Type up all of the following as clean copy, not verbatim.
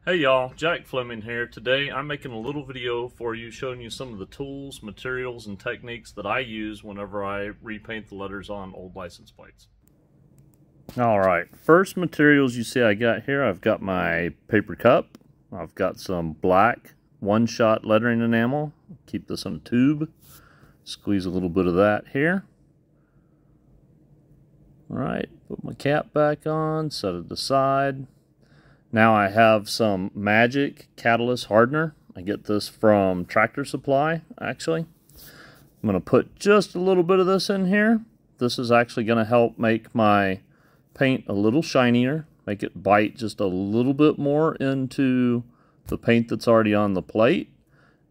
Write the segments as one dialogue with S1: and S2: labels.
S1: Hey y'all, Jack Fleming here. Today I'm making a little video for you showing you some of the tools, materials, and techniques that I use whenever I repaint the letters on old license plates. Alright, first materials you see I got here, I've got my paper cup, I've got some black one-shot lettering enamel. Keep this in a tube, squeeze a little bit of that here. Alright, put my cap back on, set it aside. Now I have some Magic Catalyst Hardener. I get this from Tractor Supply, actually. I'm going to put just a little bit of this in here. This is actually going to help make my paint a little shinier, make it bite just a little bit more into the paint that's already on the plate,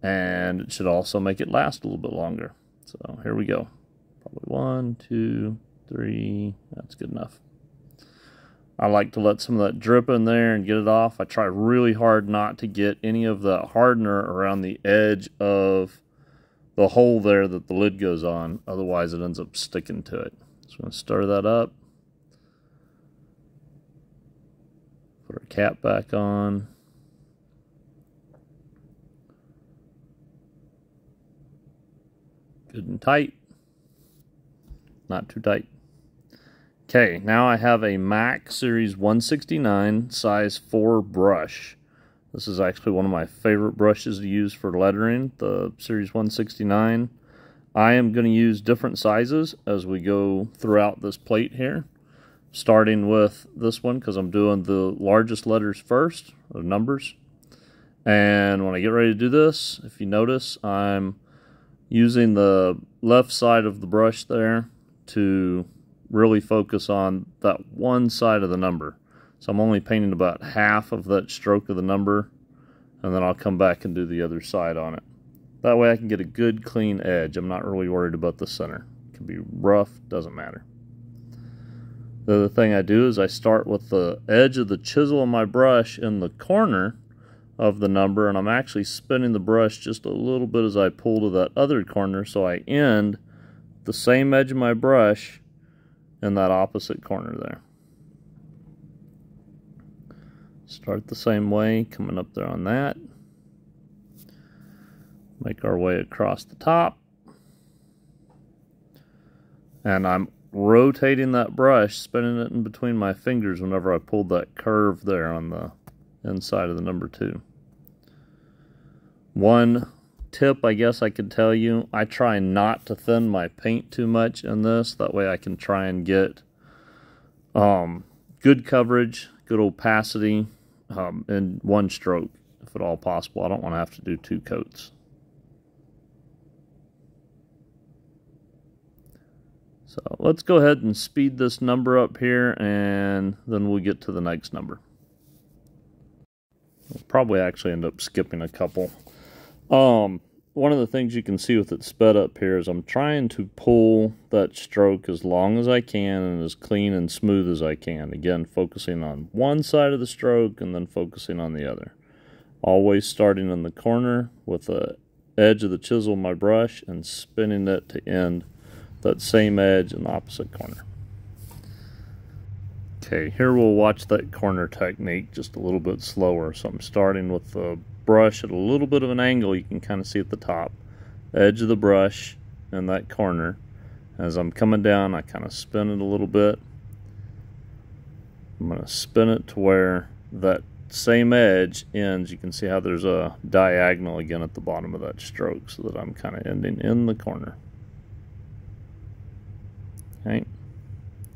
S1: and it should also make it last a little bit longer. So here we go. Probably 1, 2, 3, that's good enough. I like to let some of that drip in there and get it off. I try really hard not to get any of the hardener around the edge of the hole there that the lid goes on. Otherwise it ends up sticking to it. So I'm going to stir that up. Put our cap back on. Good and tight. Not too tight. Okay, now I have a MAC Series 169 size 4 brush. This is actually one of my favorite brushes to use for lettering, the Series 169. I am going to use different sizes as we go throughout this plate here. Starting with this one because I'm doing the largest letters first, or numbers. And when I get ready to do this, if you notice, I'm using the left side of the brush there to really focus on that one side of the number. So I'm only painting about half of that stroke of the number, and then I'll come back and do the other side on it. That way I can get a good clean edge. I'm not really worried about the center. It can be rough, doesn't matter. The other thing I do is I start with the edge of the chisel of my brush in the corner of the number, and I'm actually spinning the brush just a little bit as I pull to that other corner, so I end the same edge of my brush in that opposite corner there. Start the same way, coming up there on that. Make our way across the top. And I'm rotating that brush, spinning it in between my fingers whenever I pulled that curve there on the inside of the number 2. One tip I guess I could tell you, I try not to thin my paint too much in this. That way I can try and get good coverage, good opacity in one stroke if at all possible. I don't want to have to do 2 coats. So let's go ahead and speed this number up here, and then we'll get to the next number. We'll probably actually end up skipping a couple. One of the things you can see with it sped up here is I'm trying to pull that stroke as long as I can and as clean and smooth as I can. Again, focusing on one side of the stroke and then focusing on the other. Always starting in the corner with the edge of the chisel of my brush and spinning it to end that same edge in the opposite corner. Okay, here we'll watch that corner technique just a little bit slower. So I'm starting with the brush at a little bit of an angle. You can kind of see at the top edge of the brush in that corner. As I'm coming down, I kind of spin it a little bit. I'm going to spin it to where that same edge ends. You can see how there's a diagonal again at the bottom of that stroke, so that I'm kind of ending in the corner. Okay,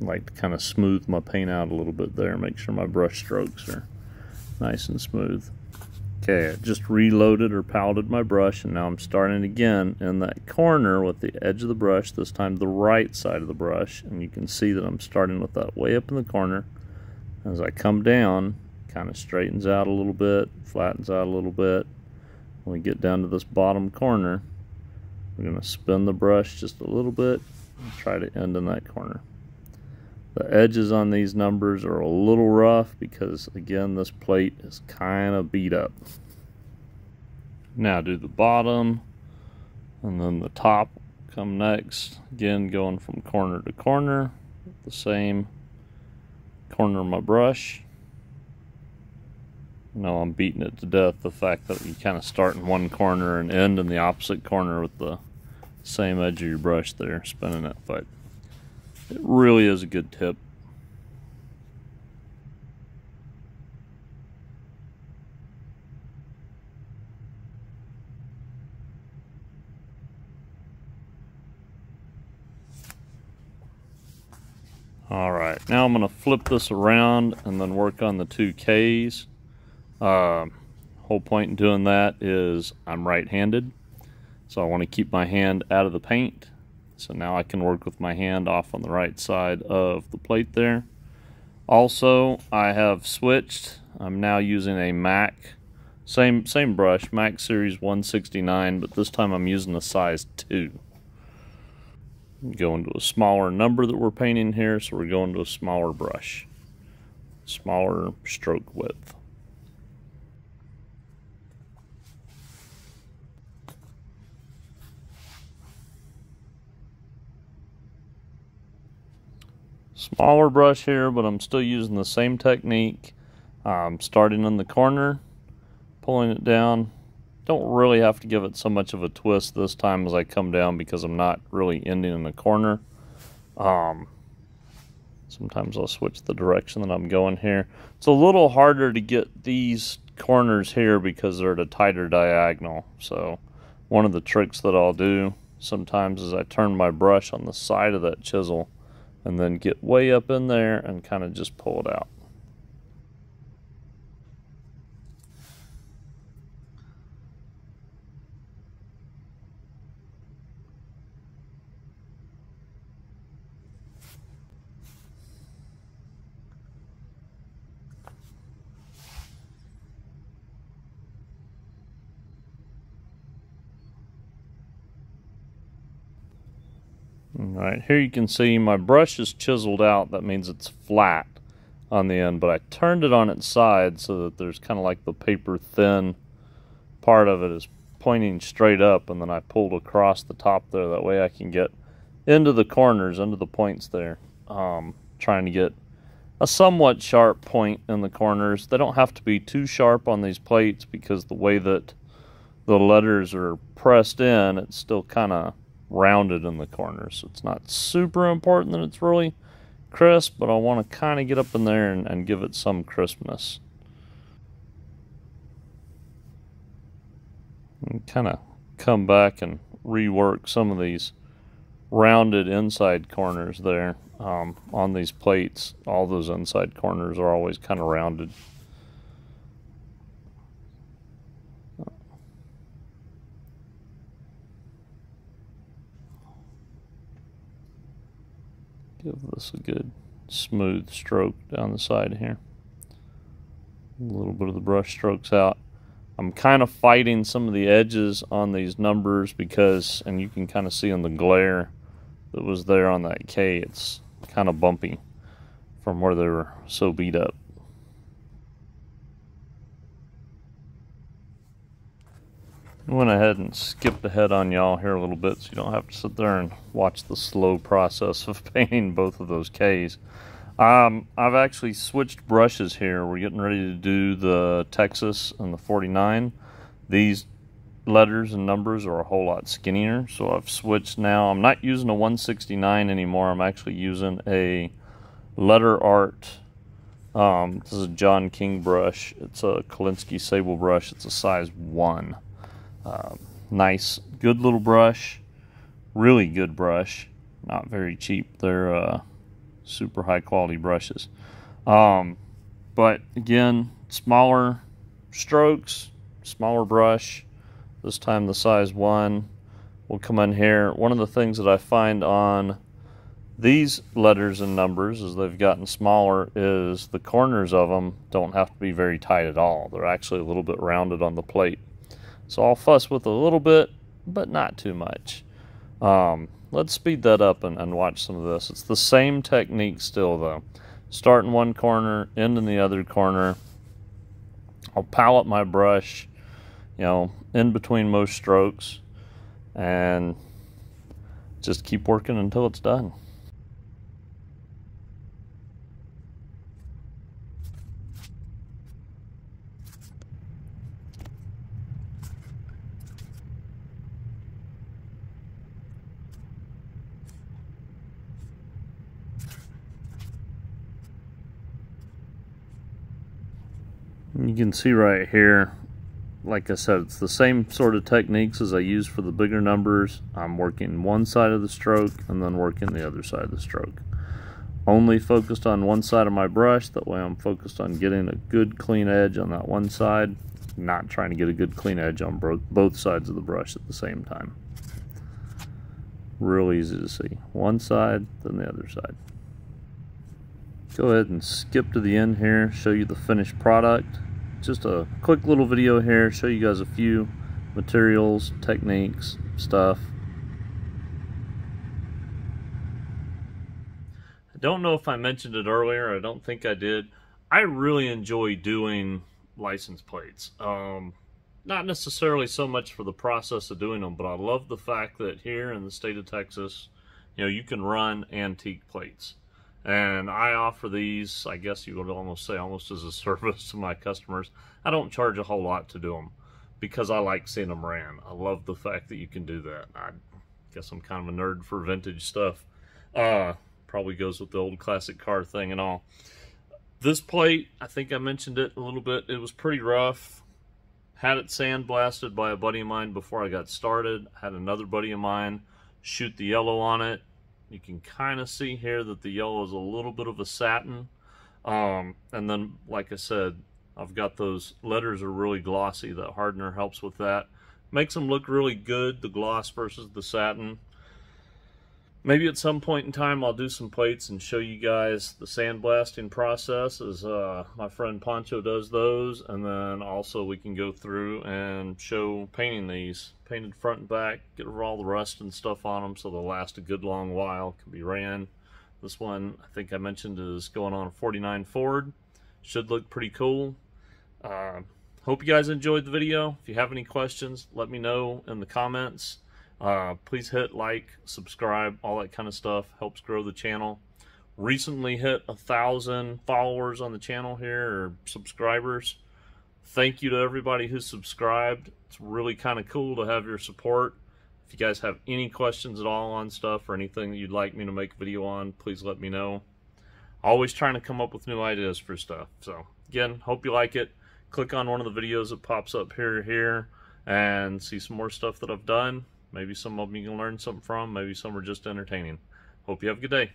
S1: I like to kind of smooth my paint out a little bit there, make sure my brush strokes are nice and smooth. Okay, I just reloaded or powdered my brush, and now I'm starting again in that corner with the edge of the brush, this time the right side of the brush, and you can see that I'm starting with that way up in the corner. As I come down, kind of straightens out a little bit, flattens out a little bit. When we get down to this bottom corner, we're going to spin the brush just a little bit and try to end in that corner. The edges on these numbers are a little rough because, again, this plate is kind of beat up. Now do the bottom, and then the top come next. Again, going from corner to corner, the same corner of my brush. know I'm beating it to death, the fact that you kind of start in one corner and end in the opposite corner with the same edge of your brush there, spinning it, but it really is a good tip. Alright, now I'm going to flip this around and then work on the two Ks. Whole point in doing that is I'm right-handed, so I want to keep my hand out of the paint. So now I can work with my hand off on the right side of the plate there. Also, I have switched. I'm now using a Mac, same brush, Mac Series 169, but this time I'm using a size 2. Going to a smaller number that we're painting here, so we're going to a smaller brush, smaller stroke width. Smaller brush here, but I'm still using the same technique. Starting in the corner, pulling it down. Don't really have to give it so much of a twist this time as I come down, because I'm not really ending in the corner. Sometimes I'll switch the direction that I'm going here. It's a little harder to get these corners here because they're at a tighter diagonal. So one of the tricks that I'll do sometimes is I turn my brush on the side of that chisel and then get way up in there and kind of just pull it out. Alright, here you can see my brush is chiseled out. That means it's flat on the end, but I turned it on its side so that there's kind of like the paper thin part of it is pointing straight up, and then I pulled across the top there. That way I can get into the corners, into the points there. Trying to get a somewhat sharp point in the corners. They don't have to be too sharp on these plates because the way that the letters are pressed in, it's still kind of rounded in the corners. So it's not super important that it's really crisp, but I want to kind of get up in there and give it some crispness. And kind of come back and rework some of these rounded inside corners there. On these plates, all those inside corners are always kind of rounded. Give this a good smooth stroke down the side here. A little bit of the brush strokes out. I'm kind of fighting some of the edges on these numbers because, and you can kind of see in the glare that was there on that K, it's kind of bumpy from where they were so beat up. I went ahead and skipped ahead on y'all here a little bit so you don't have to sit there and watch the slow process of painting both of those Ks. I've actually switched brushes here. We're getting ready to do the Texas and the 49. These letters and numbers are a whole lot skinnier, so I've switched now. I'm not using a 169 anymore. I'm actually using a Letter Art. This is a John King brush. It's a Kolinsky Sable brush. It's a size 1. Nice, good little brush. Really good brush. Not very cheap. They're super high quality brushes. But again, smaller strokes, smaller brush. This time the size 1 will come in here. One of the things that I find on these letters and numbers as they've gotten smaller is the corners of them don't have to be very tight at all. They're actually a little bit rounded on the plate. So I'll fuss with a little bit, but not too much. Let's speed that up and watch some of this. It's the same technique still though. Start in one corner, end in the other corner. I'll palette my brush, you know, in between most strokes, and just keep working until it's done. You can see right here, like I said, it's the same sort of techniques as I use for the bigger numbers. I'm working one side of the stroke and then working the other side of the stroke. Only focused on one side of my brush, that way I'm focused on getting a good clean edge on that one side, not trying to get a good clean edge on both sides of the brush at the same time. Real easy to see. One side, then the other side. Go ahead and skip to the end here, show you the finished product. Just a quick little video here, show you guys a few materials, techniques, stuff. I don't know if I mentioned it earlier, I don't think I did. I really enjoy doing license plates. Not necessarily so much for the process of doing them, but I love the fact that here in the state of Texas, you know, you can run antique plates. And I offer these, I guess you would almost say, almost as a service to my customers. I don't charge a whole lot to do them because I like seeing them ran. I love the fact that you can do that. I guess I'm kind of a nerd for vintage stuff. Probably goes with the old classic car thing and all. This plate, I think I mentioned it a little bit. It was pretty rough. Had it sandblasted by a buddy of mine before I got started. Had another buddy of mine shoot the yellow on it. You can kind of see here that the yellow is a little bit of a satin. And then, like I said, I've got those letters are really glossy. That hardener helps with that. Makes them look really good, the gloss versus the satin. Maybe at some point in time I'll do some plates and show you guys the sandblasting process as my friend Poncho does those, and then also we can go through and show painting these. Painted front and back, get over all the rust and stuff on them so they'll last a good long while, can be ran. This one I think I mentioned is going on a 49 Ford. Should look pretty cool. Hope you guys enjoyed the video. If you have any questions, let me know in the comments. Please hit like, subscribe, all that kind of stuff. Helps grow the channel. Recently hit 1,000 followers on the channel here, or subscribers. Thank you to everybody who subscribed. It's really kind of cool to have your support. If you guys have any questions at all on stuff or anything that you'd like me to make a video on, please let me know. Always trying to come up with new ideas for stuff. So again, hope you like it. Click on one of the videos that pops up here and see some more stuff that I've done. Maybe some of them you can learn something from. Maybe some are just entertaining. Hope you have a good day.